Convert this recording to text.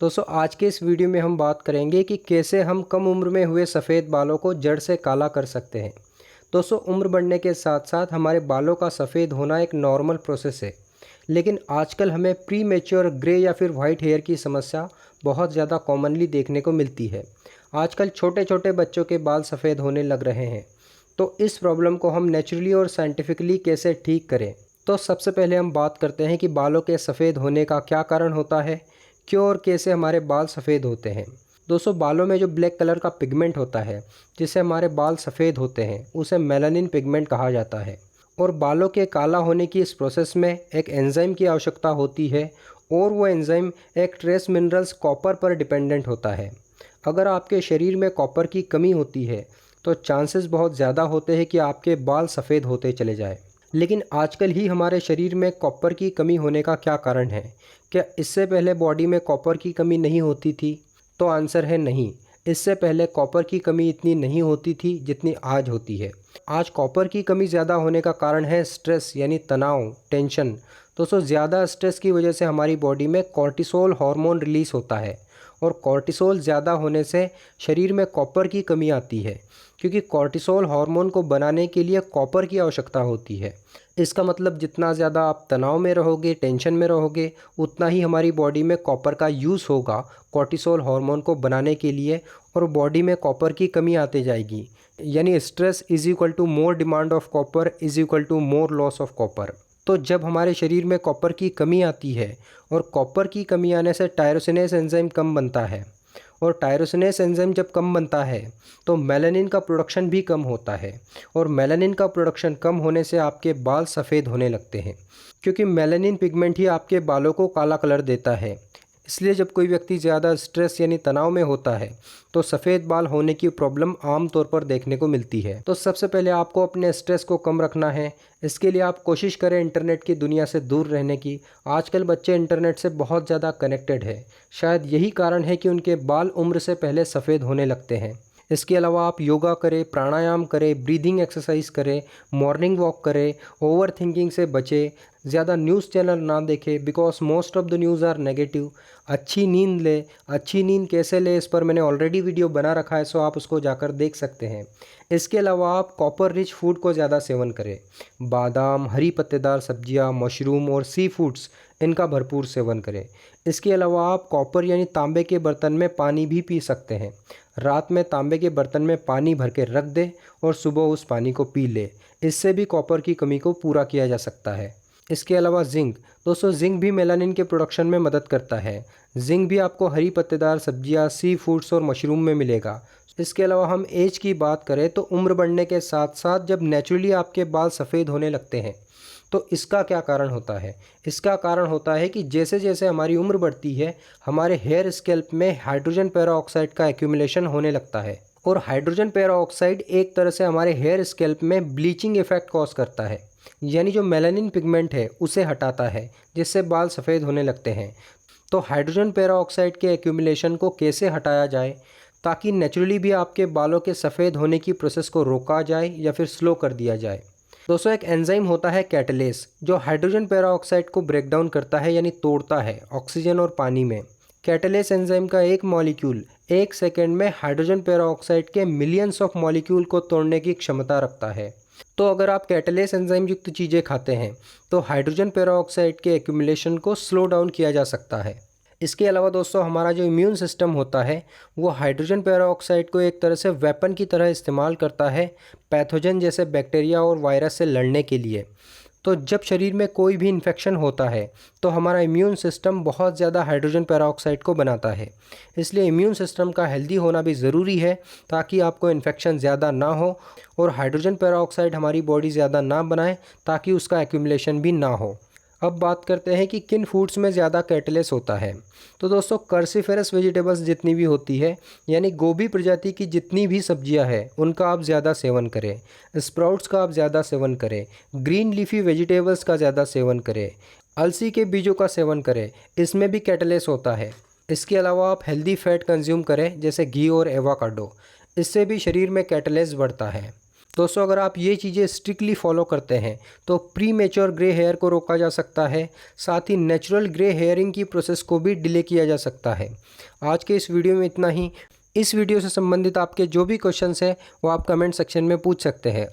दोस्तों आज के इस वीडियो में हम बात करेंगे कि कैसे हम कम उम्र में हुए सफ़ेद बालों को जड़ से काला कर सकते हैं। दोस्तों उम्र बढ़ने के साथ साथ हमारे बालों का सफ़ेद होना एक नॉर्मल प्रोसेस है, लेकिन आजकल हमें प्री मैच्योर ग्रे या फिर वाइट हेयर की समस्या बहुत ज़्यादा कॉमनली देखने को मिलती है। आजकल छोटे छोटे बच्चों के बाल सफ़ेद होने लग रहे हैं, तो इस प्रॉब्लम को हम नेचुरली और साइंटिफिकली कैसे ठीक करें। तो सबसे पहले हम बात करते हैं कि बालों के सफ़ेद होने का क्या कारण होता है, क्यों और कैसे हमारे बाल सफ़ेद होते हैं। दोस्तों बालों में जो ब्लैक कलर का पिगमेंट होता है जिससे हमारे बाल सफ़ेद होते हैं उसे मेलानिन पिगमेंट कहा जाता है। और बालों के काला होने की इस प्रोसेस में एक एंजाइम की आवश्यकता होती है और वो एंजाइम एक ट्रेस मिनरल्स कॉपर पर डिपेंडेंट होता है। अगर आपके शरीर में कॉपर की कमी होती है तो चांसेस बहुत ज़्यादा होते हैं कि आपके बाल सफ़ेद होते चले जाए। लेकिन आजकल ही हमारे शरीर में कॉपर की कमी होने का क्या कारण है? क्या इससे पहले बॉडी में कॉपर की कमी नहीं होती थी? तो आंसर है नहीं। इससे पहले कॉपर की कमी इतनी नहीं होती थी जितनी आज होती है। आज कॉपर की कमी ज़्यादा होने का कारण है स्ट्रेस यानी तनाव, टेंशन। दोस्तों ज़्यादा स्ट्रेस की वजह से हमारी बॉडी में कॉर्टिसोल हार्मोन रिलीज़ होता है और कॉर्टिसोल ज़्यादा होने से शरीर में कॉपर की कमी आती है, क्योंकि कॉर्टिसोल हार्मोन को बनाने के लिए कॉपर की आवश्यकता होती है। इसका मतलब जितना ज़्यादा आप तनाव में रहोगे, टेंशन में रहोगे, उतना ही हमारी बॉडी में कॉपर का यूज़ होगा कॉर्टिसोल हार्मोन को बनाने के लिए और बॉडी में कॉपर की कमी आती जाएगी। यानी stress is equal to more demand of copper is equal to more loss of copper. तो जब हमारे शरीर में कॉपर की कमी आती है और कॉपर की कमी आने से टायरोसिनेस एंजाइम कम बनता है और टायरोसिनेस एंजाइम जब कम बनता है तो मेलानिन का प्रोडक्शन भी कम होता है और मेलानिन का प्रोडक्शन कम होने से आपके बाल सफ़ेद होने लगते हैं, क्योंकि मेलानिन पिगमेंट ही आपके बालों को काला कलर देता है। इसलिए जब कोई व्यक्ति ज़्यादा स्ट्रेस यानी तनाव में होता है तो सफ़ेद बाल होने की प्रॉब्लम आम तौर पर देखने को मिलती है। तो सबसे पहले आपको अपने स्ट्रेस को कम रखना है। इसके लिए आप कोशिश करें इंटरनेट की दुनिया से दूर रहने की। आजकल बच्चे इंटरनेट से बहुत ज़्यादा कनेक्टेड है, शायद यही कारण है कि उनके बाल उम्र से पहले सफ़ेद होने लगते हैं। इसके अलावा आप योगा करें, प्राणायाम करें, ब्रीदिंग एक्सरसाइज करें, मॉर्निंग वॉक करें, ओवर थिंकिंग से बचें, ज़्यादा न्यूज़ चैनल ना देखें because most of the news are negative. अच्छी नींद लें। अच्छी नींद कैसे लें इस पर मैंने ऑलरेडी वीडियो बना रखा है, सो आप उसको जाकर देख सकते हैं। इसके अलावा आप कॉपर रिच फूड को ज़्यादा सेवन करें। बादाम, हरी पत्तेदार सब्जियां, मशरूम और सी फूड्स, इनका भरपूर सेवन करें। इसके अलावा आप कॉपर यानी तांबे के बर्तन में पानी भी पी सकते हैं। रात में तांबे के बर्तन में पानी भर के रख दें और सुबह उस पानी को पी लें। इससे भी कॉपर की कमी को पूरा किया जा सकता है। इसके अलावा जिंक, दोस्तों जिंक भी मेलानिन के प्रोडक्शन में मदद करता है। जिंक भी आपको हरी पत्तेदार सब्जियां, सी फूड्स और मशरूम में मिलेगा। इसके अलावा हम एज की बात करें तो उम्र बढ़ने के साथ साथ जब नेचुरली आपके बाल सफ़ेद होने लगते हैं तो इसका क्या कारण होता है? इसका कारण होता है कि जैसे जैसे हमारी उम्र बढ़ती है हमारे हेयर स्कैल्प में हाइड्रोजन पेरोक्साइड का एक्यूमुलेशन होने लगता है और हाइड्रोजन पेरोक्साइड एक तरह से हमारे हेयर स्कैल्प में ब्लीचिंग इफेक्ट कॉज करता है, यानी जो मेलानिन पिगमेंट है उसे हटाता है जिससे बाल सफ़ेद होने लगते हैं। तो हाइड्रोजन पेरोक्साइड के एक्यूमुलेशन को कैसे हटाया जाए ताकि नेचुरली भी आपके बालों के सफ़ेद होने की प्रोसेस को रोका जाए या फिर स्लो कर दिया जाए? दोस्तों एक एंजाइम होता है कैटलेस जो हाइड्रोजन पेरोक्साइड को ब्रेक डाउन करता है यानी तोड़ता है ऑक्सीजन और पानी में। कैटलेस एंजाइम का एक मॉलिक्यूल एक सेकेंड में हाइड्रोजन पेरोक्साइड के मिलियंस ऑफ मॉलिक्यूल को तोड़ने की क्षमता रखता है। तो अगर आप कैटलेस एंजाइम युक्त चीज़ें खाते हैं तो हाइड्रोजन पेरोक्साइड के एक्यूमुलेशन को स्लो डाउन किया जा सकता है। इसके अलावा दोस्तों हमारा जो इम्यून सिस्टम होता है वो हाइड्रोजन पेरोक्साइड को एक तरह से वेपन की तरह इस्तेमाल करता है पैथोजन जैसे बैक्टीरिया और वायरस से लड़ने के लिए। तो जब शरीर में कोई भी इन्फेक्शन होता है तो हमारा इम्यून सिस्टम बहुत ज़्यादा हाइड्रोजन पेरोक्साइड को बनाता है। इसलिए इम्यून सिस्टम का हेल्दी होना भी ज़रूरी है ताकि आपको इन्फेक्शन ज़्यादा ना हो और हाइड्रोजन पेरोक्साइड हमारी बॉडी ज़्यादा ना बनाए ताकि उसका एक्यूमुलेशन भी ना हो। अब बात करते हैं कि किन फूड्स में ज़्यादा कैटलेस होता है। तो दोस्तों कर्सिफेरस वेजिटेबल्स जितनी भी होती है यानी गोभी प्रजाति की जितनी भी सब्जियां हैं उनका आप ज़्यादा सेवन करें। स्प्राउट्स का आप ज़्यादा सेवन करें। ग्रीन लीफी वेजिटेबल्स का ज़्यादा सेवन करें। अलसी के बीजों का सेवन करें, इसमें भी कैटलेस होता है। इसके अलावा आप हेल्दी फैट कंज्यूम करें जैसे घी और एवोकाडो, इससे भी शरीर में कैटलेस बढ़ता है। दोस्तों अगर आप ये चीज़ें स्ट्रिक्टली फॉलो करते हैं तो प्री मेच्योर ग्रे हेयर को रोका जा सकता है, साथ ही नेचुरल ग्रे हेयरिंग की प्रोसेस को भी डिले किया जा सकता है। आज के इस वीडियो में इतना ही। इस वीडियो से संबंधित आपके जो भी क्वेश्चंस हैं वो आप कमेंट सेक्शन में पूछ सकते हैं।